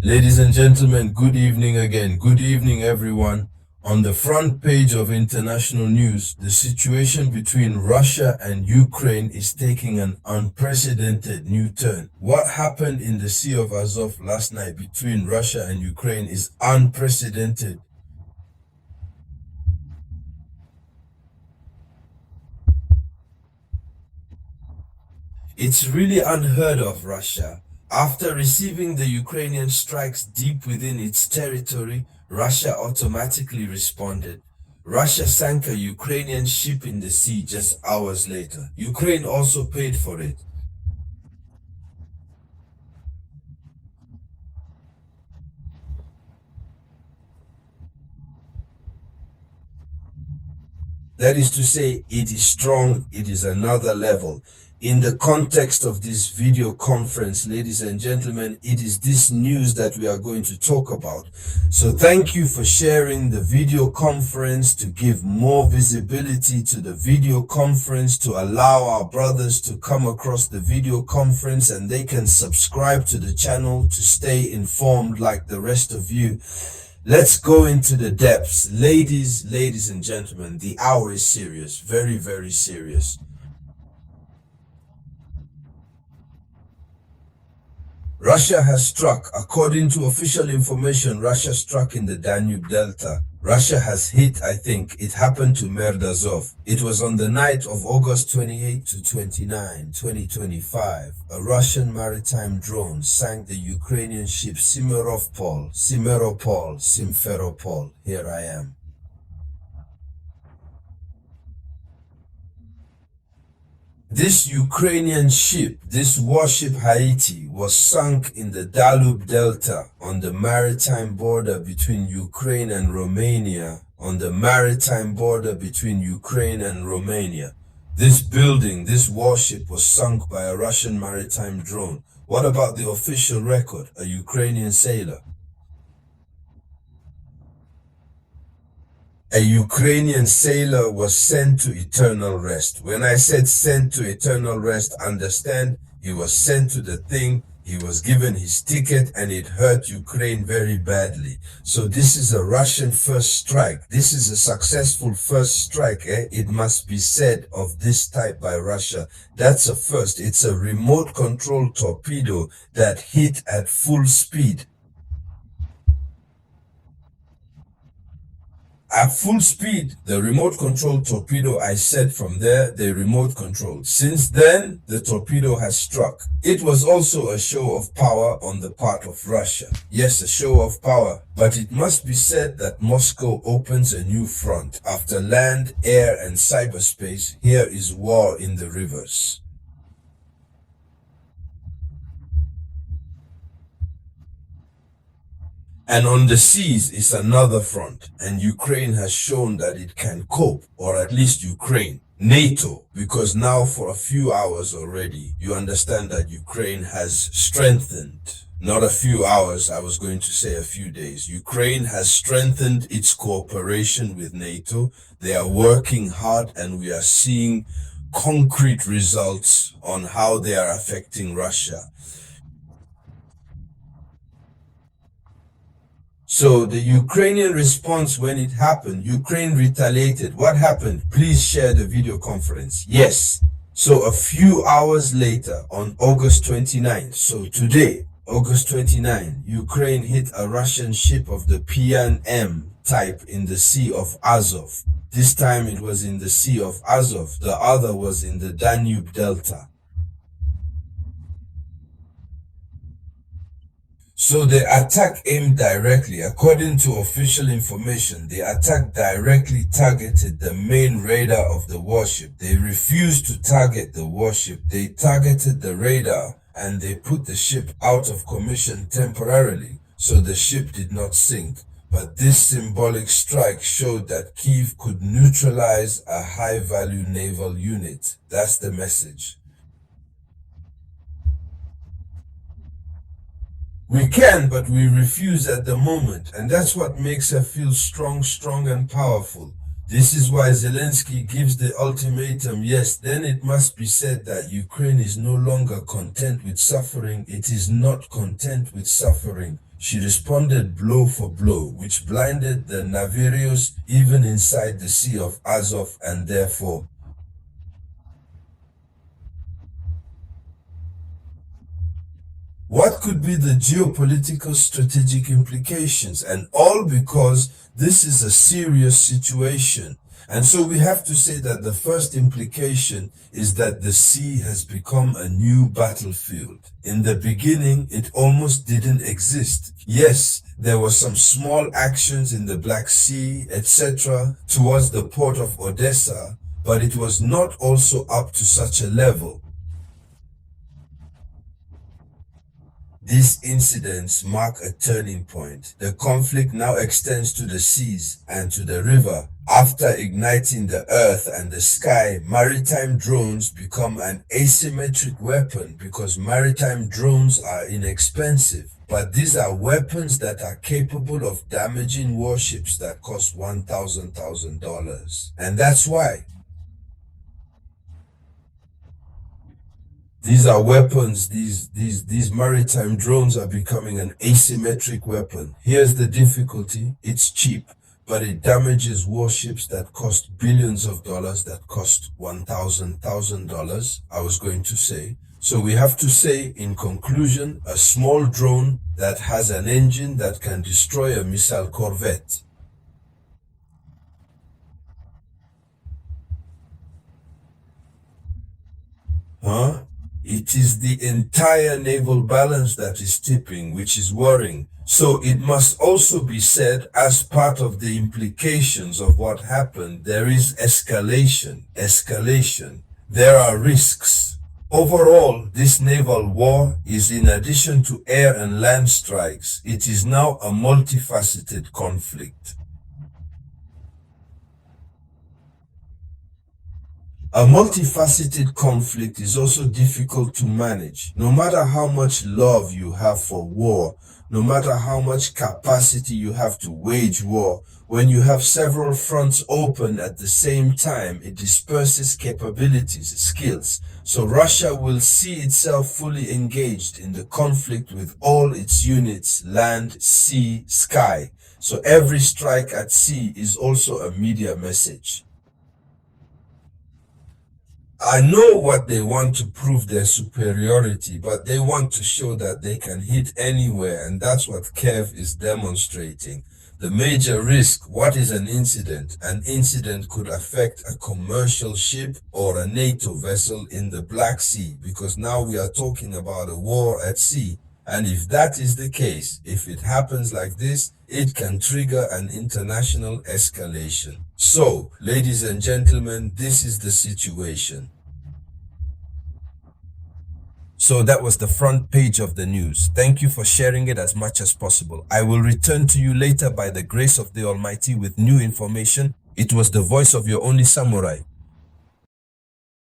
Ladies and gentlemen, good evening again. Good evening, everyone. On the front page of international news, the situation between Russia and Ukraine is taking an unprecedented new turn. What happened in the Sea of Azov last night between Russia and Ukraine is unprecedented. It's really unheard of, Russia. After receiving the Ukrainian strikes deep within its territory, Russia automatically responded. Russia sank a Ukrainian ship in the sea just hours later. Ukraine also paid for it. That is to say, it is strong, it is another level. In the context of this video conference, ladies and gentlemen, it is this news that we are going to talk about. So thank you for sharing the video conference to give more visibility to the video conference, to allow our brothers to come across the video conference and they can subscribe to the channel to stay informed like the rest of you. Let's go into the depths. Ladies and gentlemen, the hour is serious, very, very serious. Russia has struck. According to official information, Russia struck in the Danube Delta. Russia has hit, I think, it happened to Merdazov. It was on the night of August 28 to 29, 2025. A Russian maritime drone sank the Ukrainian ship Simferopol. Here I am. This Ukrainian ship, this warship Haiti, was sunk in the Danube Delta on the maritime border between Ukraine and Romania. This building, this warship was sunk by a Russian maritime drone. What about the official record? A Ukrainian sailor. A Ukrainian sailor was sent to eternal rest. When I said sent to eternal rest, understand, he was sent to the thing, he was given his ticket, and it hurt Ukraine very badly. So this is a Russian first strike. This is a successful first strike, it must be said, of this type by Russia. That's a first. It's a remote control torpedo that hit at full speed. At full speed, the remote control torpedo, I said from there, they remote controlled. Since then, the torpedo has struck. It was also a show of power on the part of Russia. Yes, a show of power, but it must be said that Moscow opens a new front. After land, air, and cyberspace, here is war in the rivers. And on the seas is another front, and Ukraine has shown that it can cope, or at least Ukraine. NATO, because now for a few hours already, you understand that Ukraine has strengthened. Not a few hours, I was going to say a few days. Ukraine has strengthened its cooperation with NATO. They are working hard, and we are seeing concrete results on how they are affecting Russia. So the Ukrainian response when it happened, Ukraine retaliated. What happened? Please share the video conference. Yes. So a few hours later on August 29, so today, August 29, Ukraine hit a Russian ship of the PN-M type in the Sea of Azov. This time it was in the Sea of Azov. The other was in the Danube Delta. So the attack aimed directly, according to official information, the attack directly targeted the main radar of the warship. They refused to target the warship. They targeted the radar and they put the ship out of commission temporarily, so the ship did not sink. But this symbolic strike showed that Kiev could neutralize a high-value naval unit. That's the message. We can, but we refuse at the moment, and that's what makes her feel strong and powerful. This is why Zelensky gives the ultimatum. Yes, then it must be said that Ukraine is no longer content with suffering. It is not content with suffering. She responded blow for blow, which blinded the Navirios even inside the Sea of Azov, and therefore what could be the geopolitical strategic implications? And all because this is a serious situation. And so we have to say that the first implication is that the sea has become a new battlefield. In the beginning, it almost didn't exist. Yes, there were some small actions in the Black Sea, etc., towards the port of Odessa, but it was not also up to such a level. These incidents mark a turning point. The conflict now extends to the seas and to the river. After igniting the earth and the sky, maritime drones become an asymmetric weapon because maritime drones are inexpensive. But these are weapons that are capable of damaging warships that cost $1,000. And that's why these are weapons, these maritime drones are becoming an asymmetric weapon. Here's the difficulty. It's cheap, but it damages warships that cost billions of dollars, that cost $1,000, I was going to say. So we have to say, in conclusion, a small drone that has an engine that can destroy a missile corvette. Huh? It is the entire naval balance that is tipping, which is worrying. So it must also be said, as part of the implications of what happened, there is escalation. There are risks. Overall, this naval war is, in addition to air and land strikes, it is now a multifaceted conflict. A multifaceted conflict is also difficult to manage. No matter how much love you have for war, no matter how much capacity you have to wage war, when you have several fronts open at the same time, it disperses capabilities, skills. So Russia will see itself fully engaged in the conflict with all its units, land, sea, sky. So every strike at sea is also a media message. I know what they want to prove their superiority, but they want to show that they can hit anywhere, and that's what Kiev is demonstrating. The major risk, what is an incident? An incident could affect a commercial ship or a NATO vessel in the Black Sea, because now we are talking about a war at sea. And if that is the case, if it happens like this, it can trigger an international escalation. So, ladies and gentlemen, this is the situation. So that was the front page of the news. Thank you for sharing it as much as possible. I will return to you later by the grace of the Almighty with new information. It was the voice of your only samurai.